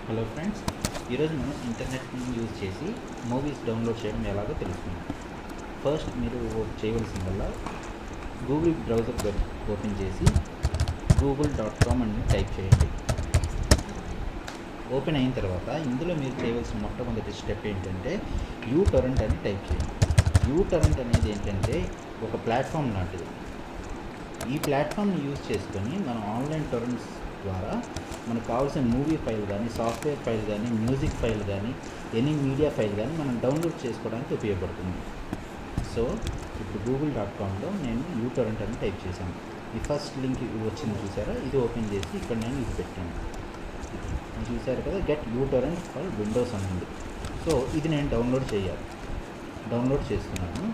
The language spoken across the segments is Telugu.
హలో ఫ్రెండ్స్, ఈరోజు మనం ఇంటర్నెట్ని యూజ్ చేసి మూవీస్ డౌన్లోడ్ చేయడం ఎలాగో తెలుసుకుందాం. ఫస్ట్ మీరు చేయవలసిందల్లా గూగుల్ బ్రౌజర్ ఓపెన్ చేసి google.com అని టైప్ చేయండి. ఓపెన్ అయిన తర్వాత ఇందులో మీరు చేయవలసిన మొట్టమొదటి స్టెప్ ఏంటంటే యూటొరెంట్ అని టైప్ చేయండి. యూటొరెంట్ అనేది ఏంటంటే ఒక ప్లాట్ఫామ్ లాంటిది. ఈ ప్లాట్ఫామ్ని యూజ్ చేసుకొని మనం ఆన్లైన్ టొరెంట్స్ ద్వారా మనకు కావాల్సిన మూవీ ఫైల్ కానీ, సాఫ్ట్వేర్ ఫైల్ కానీ, మ్యూజిక్ ఫైల్ కానీ, ఎనీ మీడియా ఫైల్ కానీ మనం డౌన్లోడ్ చేసుకోవడానికి ఉపయోగపడుతుంది. సో ఇప్పుడు google.comలో నేను యూటొరెంట్ అని టైప్ చేశాను. ఈ ఫస్ట్ లింక్ వచ్చింది చూసారా, ఇది ఓపెన్ చేసి ఇక్కడ నేను ఇది పెట్టాను. చూసారు కదా, గెట్ యూటొరెంట్ ఫర్ విండోస్ అని ఉంది. సో ఇది నేను డౌన్లోడ్ చేస్తున్నాను.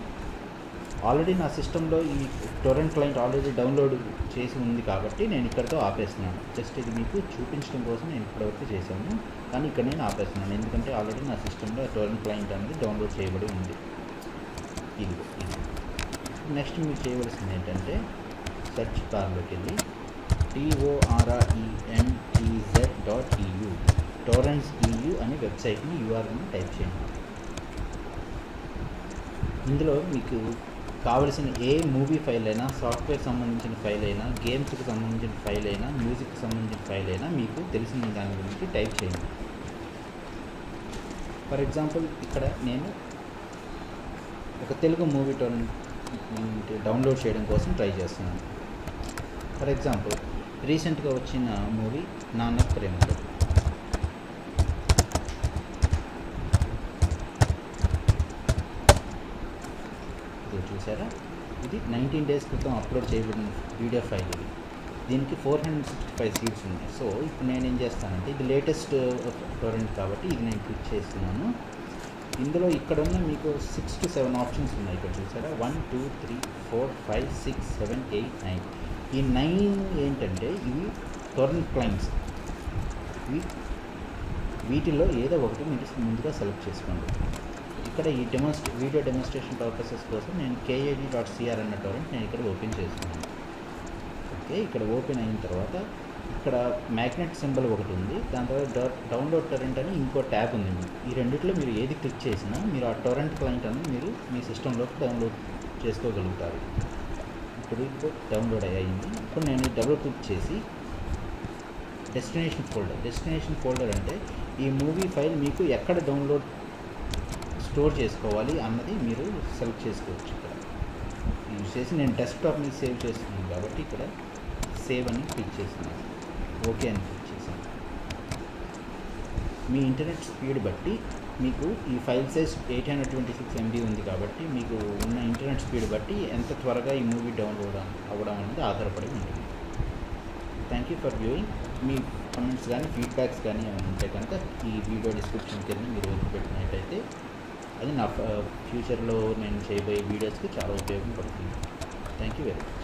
ఆల్రెడీ నా సిస్టంలో ఈ టొరెంట్ క్లయింట్ ఆల్రెడీ డౌన్లోడ్ చేసి ఉంది కాబట్టి నేను ఇక్కడితో ఆపేస్తున్నాను. జస్ట్ ఇది మీకు చూపించడం కోసం నేను ఇప్పటివరకు చేశాను, కానీ ఇక్కడ నేను ఆపేస్తున్నాను ఎందుకంటే ఆల్రెడీ నా సిస్టంలో టొరెంట్ క్లయింట్ అనేది డౌన్లోడ్ చేయబడి ఉంది. ఇది నెక్స్ట్ మీరు చేయవలసింది ఏంటంటే సెర్చ్ బార్లోకి వెళ్ళి torrents.eu టొరెంట్స్ EU అనే వెబ్సైట్ని URLని టైప్ చేయండి. ఇందులో మీకు కావలసిన ఏ మూవీ ఫైల్ అయినా, సాఫ్ట్వేర్ సంబంధించిన ఫైల్ అయినా, గేమ్స్కి సంబంధించిన ఫైల్ అయినా, మ్యూజిక్కి సంబంధించిన ఫైల్ అయినా మీకు తెలిసిన దాని గురించి టైప్ చేయండి. ఫర్ ఎగ్జాంపుల్ ఇక్కడ నేను ఒక తెలుగు మూవీ డౌన్లోడ్ చేయడం కోసం ట్రై చేస్తున్నాను. ఫర్ ఎగ్జాంపుల్ రీసెంట్గా వచ్చిన మూవీ నాన్న ప్రేమతో. చూసారా, ఇది 19 days క్రితం అప్లోడ్ చేయబడిన వీడియో ఫైల్. ఇది దీనికి 465 సీట్స్ ఉన్నాయి. సో ఇప్పుడు నేను ఏం చేస్తానంటే, ఇది లేటెస్ట్ టొరెంట్ కాబట్టి ఇది నేను క్లిక్ చేస్తున్నాను. ఇందులో ఇక్కడ ఉన్న మీకు 6 to 7 ఆప్షన్స్ ఉన్నాయి. ఇక్కడ చూసారా, 1 2 3 4 5 6 7 8 9. ఈ 9 ఏంటంటే ఇవి టొరెంట్ క్లయింట్స్. వీటిల్లో ఏదో ఒకటి మీరు ముందుగా సెలెక్ట్ చేసుకోండి. ఇక్కడ ఈ వీడియో డెమోన్స్ట్రేషన్ పర్పసెస్ కోసం నేను kad.cr అన్న టొరెంట్ నేను ఇక్కడ ఓపెన్ చేస్తున్నాను. ఓకే, ఇక్కడ ఓపెన్ అయిన తర్వాత ఇక్కడ మ్యాగ్నెట్ సింబల్ ఒకటి ఉంది, దాని తర్వాత డౌన్లోడ్ టొరెంట్ అని ఇంకో ట్యాబ్ ఉంది. ఈ రెండిట్లో మీరు ఏది క్లిక్ చేసినా మీరు ఆ టొరెంట్ క్లయింట్ అని మీరు మీ సిస్టంలోకి డౌన్లోడ్ చేసుకోగలుగుతారు. ఇప్పుడు డౌన్లోడ్ అయ్యింది. ఇప్పుడు నేను డబుల్ క్లిక్ చేసి డెస్టినేషన్ ఫోల్డర్ అంటే ఈ మూవీ ఫైల్ మీకు ఎక్కడ డౌన్లోడ్ స్టోర్ చేసుకోవాలి అన్నది మీరు సెలెక్ట్ చేసుకోవచ్చు. ఇక్కడ యూజ్ చేసి నేను డెస్క్టాప్ మీద సేవ్ చేస్తున్నాను కాబట్టి ఇక్కడ సేవ్ అని క్లిక్ చేస్తున్నాను. ఓకే అని క్లిక్ చేశాను. మీ ఇంటర్నెట్ స్పీడ్ బట్టి మీకు ఈ ఫైల్ సైజ్ 826 MB ఉంది కాబట్టి మీకు ఉన్న ఇంటర్నెట్ స్పీడ్ బట్టి ఎంత త్వరగా ఈ మూవీ డౌన్లోడ్ అవ్వడం అనేది ఆధారపడి ఉంటుంది. Thank you for viewing. Me comments కానీ, ఫీడ్బ్యాక్స్ కానీ ఏమైనా ఉంటే కనుక ఈ వీడియో డిస్క్రిప్షన్ కింద మీరు వదిలిపెట్టినట్టయితే అది నా ఫ్యూచర్లో నేను చేయబోయే వీడియోస్కి చాలా ఉపయోగపడుతుంది. Thank you very much.